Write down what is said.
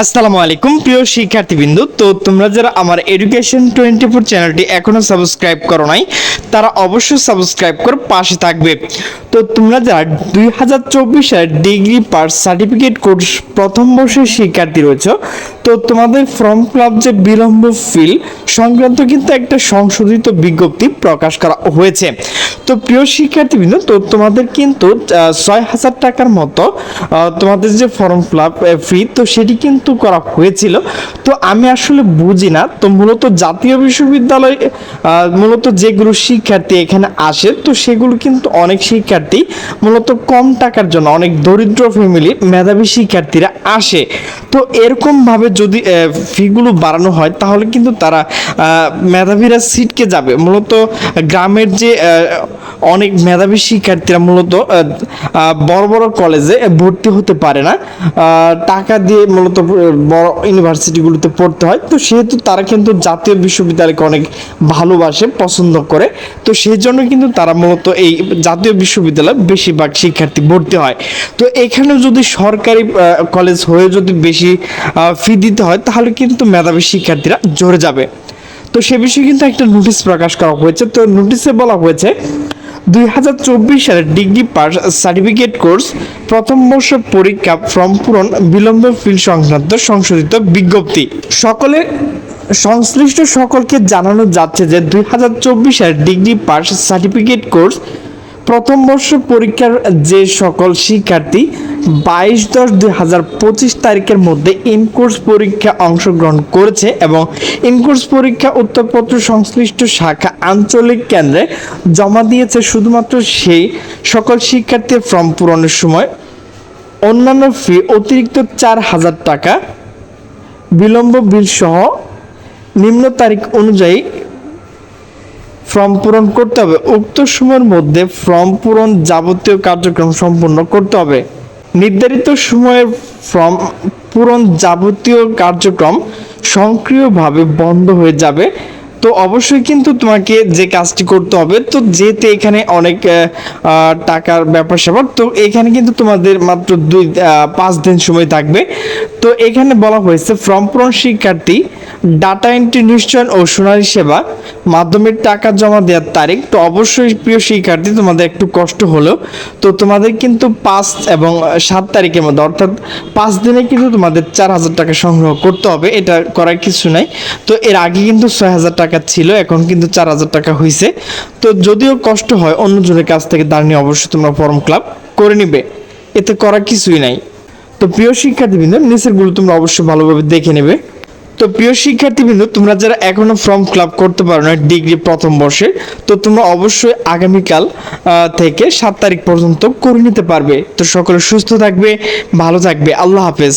আসসালামু আলাইকুম প্রিয় শিক্ষার্থীবৃন্দু। তো তোমরা যারা আমার এডুকেশন 24 চ্যানেলটি এখনো সাবস্ক্রাইব করো নাই তারা অবশ্যই সাবস্ক্রাইব করে পাশে থাকবে। তো তোমরা যারা 2024 সালের ডিগ্রি পাস সার্টিফিকেট কোর্স প্রথম বর্ষের শিক্ষার্থী রয়েছে, তো তোমাদের ফর্ম ফিলআপ যে বিলম্ব ফিল সংক্রান্ত কিন্তু একটা সংশোধিত বিজ্ঞপ্তি প্রকাশ করা হয়েছে। তো প্রিয় শিক্ষার্থীবৃন্দ, তো তোমাদের কিন্তু 6,000 টাকার মতো তোমাদের যে ফর্ম ফিলআপ ফি, তো সেটি কিন্তু করা হয়েছিল। তো আমি আসলে বুঝি না, তো মূলত জাতীয় বিশ্ববিদ্যালয় মূলত যেগুলো শিক্ষার্থী এখানে আসে, তো সেগুলো কিন্তু অনেক শিক্ষার্থী মূলত কম টাকার জন্য, অনেক দরিদ্র ফ্যামিলির মেধাবী শিক্ষার্থীরা আসে। তো এরকমভাবে যদি ফিগুলো বাড়ানো হয় তাহলে কিন্তু তারা মেধাবীরা সিটকে যাবে। মূলত গ্রামের যে অনেক মেধাবী শিক্ষার্থীরা মূলত বড় বড় কলেজে ভর্তি হতে পারে না, টাকা দিয়ে মূলত বড় ইউনিভার্সিটিগুলোতে পড়তে হয়। তো সেহেতু তারা কিন্তু জাতীয় বিশ্ববিদ্যালয়কে অনেক ভালোবাসে, পছন্দ করে। তো সেই জন্য কিন্তু তারা মূলত এই জাতীয় বিশ্ববিদ্যালয়ে বেশিরভাগ শিক্ষার্থী ভর্তি হয়। তো এখানেও যদি সরকারি কলেজ হয়ে যদি বেশি ফি দিতে হয় তাহলে কিন্তু মেধাবী শিক্ষার্থীরা জড়ে যাবে। তো সে বিষয়ে কিন্তু একটা নোটিশ প্রকাশ করা হয়েছে। তো নোটিশে বলা হয়েছে 2024 সালের ডিগ্রি পাস সার্টিফিকেট কোর্স প্রথম বর্ষ পরীক্ষা ফর্ম পূরণ বিলম্ব ফিল সংক্রান্ত সংশোধিত বিজ্ঞপ্তি সংশ্লিষ্ট সকলকে জানানো যাচ্ছে যে 2024 সালের ডিগ্রি পাস সার্টিফিকেট কোর্স প্রথম বর্ষ পরীক্ষার যে সকল শিক্ষার্থী 22/10/2025 তারিখের মধ্যে ইনকোর্স পরীক্ষা অংশগ্রহণ করেছে এবং ইনকোর্স পরীক্ষা উত্তরপত্র সংশ্লিষ্ট শাখা আঞ্চলিক কেন্দ্রে জমা দিয়েছে, শুধুমাত্র সেই সকল শিক্ষার্থীর ফর্ম পূরণের সময় অন্যান্য ফি অতিরিক্ত 4,000 টাকা বিলম্ব বিল সহ নিম্ন তারিখ অনুযায়ী ফর্ম পূরণ করতে হবে। উক্ত সময়ের মধ্যে ফর্ম পূরণ যাবতীয় কার্যক্রম সম্পূর্ণ করতে হবে। নির্ধারিত সময়ের ফর্ম পূরণ যাবতীয় কার্যক্রম সক্রিয়ভাবে বন্ধ হয়ে যাবে। তো অবশ্যই কিন্তু তোমাকে যে কাজটি করতে হবে, তো যেহেতু এখানে অনেক টাকার ব্যাপার স্যাপার, তো এখানে কিন্তু তোমাদের মাত্র 5 দিন সময় থাকবে। তো এখানে বলা হয়েছে ফর্ম পূরণ শিক্ষার্থী ডাটা এন্ট্রি নিশ্চয়ন ও শুনানি সেবা মাধ্যমের টাকা জমা দেওয়ার তারিখ। তো অবশ্যই প্রিয় শিক্ষার্থী, তোমাদের একটু কষ্ট হলেও তো তোমাদের কিন্তু 5 এবং 7 তারিখের মধ্যে, অর্থাৎ 5 দিনে কিন্তু তোমাদের 4,000 টাকা সংগ্রহ করতে হবে। এটা করার কিছু নাই। তো এর আগে কিন্তু 6,000 টাকা ছিল, এখন কিন্তু 4,000 টাকা হয়েছে। তো যদিও কষ্ট হয় অন্যজনের কাছ থেকে দাঁড় নিয়ে অবশ্যই তোমরা ফর্ম ক্লাব করে নিবে, এতে করার কিছুই নাই। তো প্রিয় শিক্ষার্থীবৃন্দ, নিচের গুলো তোমরা অবশ্যই ভালোভাবে দেখে নেবে। তো প্রিয় শিক্ষার্থীবৃন্দ, তোমরা যারা এখনো ফর্ম ক্লাব করতে পারো না ডিগ্রি প্রথম বর্ষে, তো তোমরা অবশ্যই আগামীকাল থেকে 7 তারিখ পর্যন্ত করে নিতে পারবে। তো সকলে সুস্থ থাকবে, ভালো থাকবে। আল্লাহ হাফেজ।